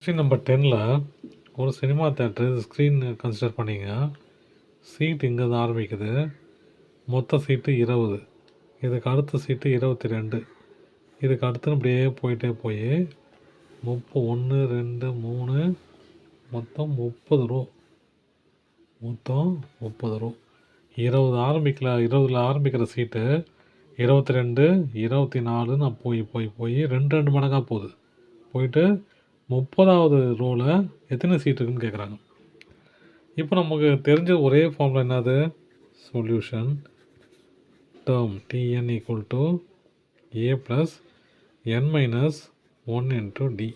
Question number 10ல் ஒரு cinema theatre screen consider பண்ணிங்க. Seat இங்கே தான் ஆரம்பிக்குது. மொத்த சீட்டு 20. இதுக்கு அடுத்த சீட்டு 22. இதுக்கு அடுத்து அப்படியே போயிட்டே போய் 1 2 3 மொத்தம் 30 ரூ. மொத்தம் 30 ரூ. 20 ஆரம்பிக்கிற சீட்டு 22 24 நான் போய் 2 மடங்காக போகுது. போயிட்டு 30வது ரோவில் எத்தனை சீட் இருக்குன்னு கேட்குறாங்க. இப்போ நமக்கு தெரிஞ்ச ஒரே ஃபார்முலா என்னது? Solution term Tn equal to A plus n minus 1 into d.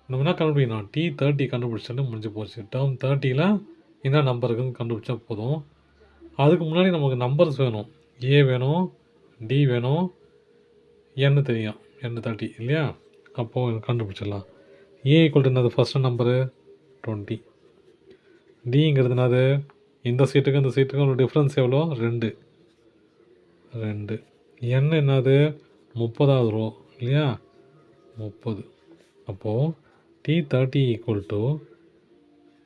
நம்ம என்ன கண்டுபிடிக்கணும்? T30 கண்டுபிடிச்சாலே முடிஞ்சு போச்சு. டேர்ம் 30ல் என்ன நம்பர் இருக்குன்னு கண்டுபிடிச்சா போதும். அதுக்கு முன்னாடி நமக்கு நம்பர்ஸ் வேணும். A வேணும், D வேணும், n தெரியும், n30 இல்லையா? அப்போது கண்டுபிடிச்சிடலாம். A ஈக்குவல் டு என்னது? First number 20. டிங்கிறது என்னது? இந்த சீட்டுக்கும் இந்த சீட்டுக்கும் ஒரு டிஃப்ரென்ஸ் எவ்வளோ? 2. n என்னது? 30வது ரோ இல்லையா? 30. அப்போது T30 equal to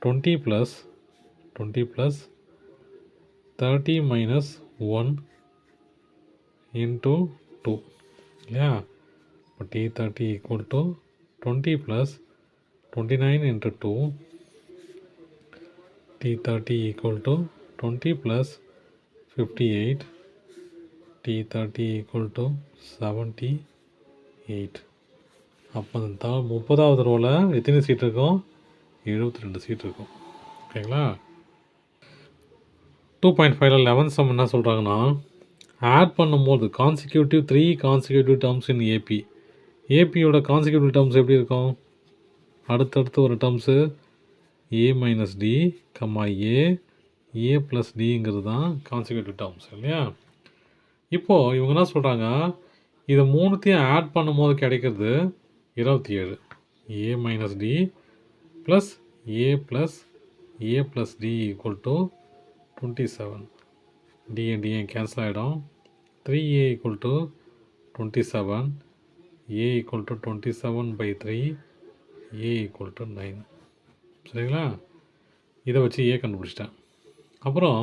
20 plus 30 minus 1 into 2 இல்லையா? இப்போ T30 equal to 20 plus 29 into 2. T30 equal to 20 plus 58. T30 equal to 78. அப்போ 30வது ரோவில் எத்தனை சீட் இருக்கும்? 72 சீட் இருக்கும். ஓகேங்களா? 2.5ல் 11 சம் என்ன சொல்கிறாங்கன்னா, ஆட் பண்ணும்போது consecutive 3 consecutive terms in AP. ஏபியோட கான்சிக்யூட்டிவ் டேர்ம்ஸ் எப்படி இருக்கும்? அடுத்தடுத்து ஒரு terms a minus D comma A plus டிங்கிறது தான் கான்சிக்யூட்டிவ் டேர்ம்ஸ் இல்லையா? இப்போது இவங்க என்ன சொல்கிறாங்க, இதை மூணுத்தையும் ஆட் பண்ணும்போது கிடைக்கிறது 27. a minus d plus a plus D equal to 27. D a cancel ஆகிடும். 3a equal to 27. a equal to 27/3. a equal to 9. சரிங்களா? இதை வச்சு ஏ கண்டுபிடிச்சிட்டேன். அப்புறம்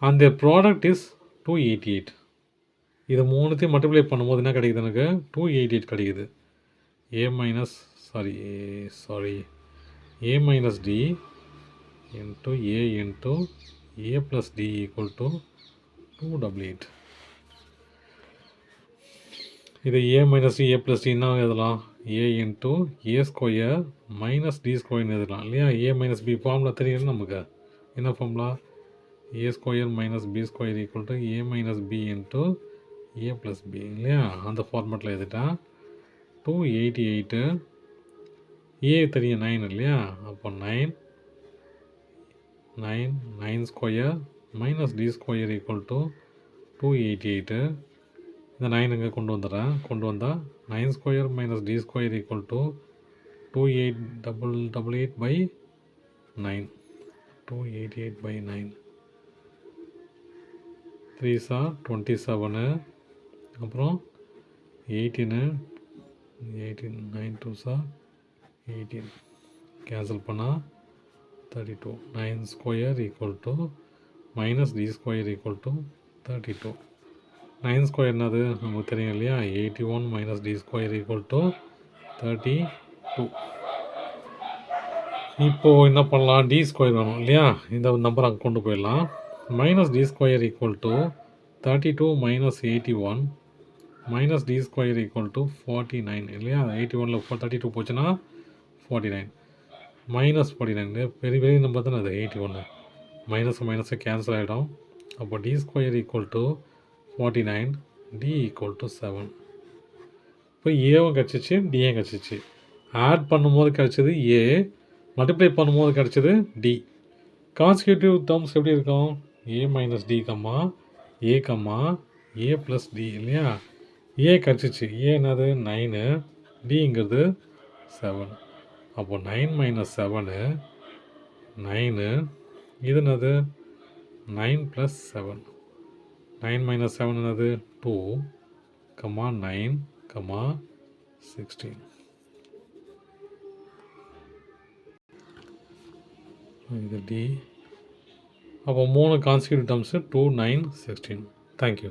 அந்த ப்ராடக்ட் இஸ் 288. இதை மூணுத்தையும் மல்டிப்ளை பண்ணும்போது என்ன கிடைக்குது? எனக்கு 288 கிடைக்குது. A minus D into A plus D equal to 288. இது A minus D A plus டின்னா எழுதலாம் A into A square minus D ஸ்கொயர்னு எழுதலாம் இல்லையா? ஏ மைனஸ் பி ஃபார்முலா தெரியும் நமக்கு. என்ன formula? A square minus b square equal to a minus b into A plus b இல்லையா? அந்த ஃபார்மேட்டில் எழுதிட்டா 288. ஏ தெரியும் 9 இல்லையா? அப்போ 9 square minus d square equal to 288. இந்த 9 இங்கே கொண்டு வந்தால் 9 square minus d square equal to 288/9. 288/9. 3s are 27. அப்புறம் 18 9 2s are 18. கேன்சல் பண்ணால் 32. 9 square equal to minus d square equal to 32. 9 square என்னது? நமக்கு தெரியும் இல்லையா? 81 minus d square equal to 32. இப்போது என்ன பண்ணலாம்? டி ஸ்கொயர் வேணும் இல்லையா? இந்த நம்பர் அங்கே கொண்டு போயிடலாம். Minus d square equal to 32 minus 81 minus d square equal to 49 இல்லையா? 81ல் 32 போச்சுன்னா 49 மைனஸ் 49 பெரிய நம்பர் தானே அது. 81 மைனஸை கேன்சல் ஆகிடும். அப்போ d square equal to 49, d equal to 7. இப்போ ஏவும் கிடச்சிச்சு, டியும் கிடச்சிச்சு. ஆட் பண்ணும்போது கிடச்சது ஏ, மல்டிப்ளை பண்ணும்போது கிடச்சது டி. கான்சிக்யூட்டிவ் டேர்ம்ஸ் எப்படி இருக்கும்? ஏ minus D comma A plus D இல்லையா? ஏ கிடச்சிச்சு. ஏ என்னது? 9, டிங்கிறது 7. அப்போ 9 மைனஸ் 7 9. இது என்னது? 9 ப்ளஸ் 7. 9 minus 7 என்னது? 2, 9, 16. இது டி. அப்போ 3 கான்சிக்யூட்டிவ் டேர்ம்ஸு 2, 9, 16. தேங்க்யூ.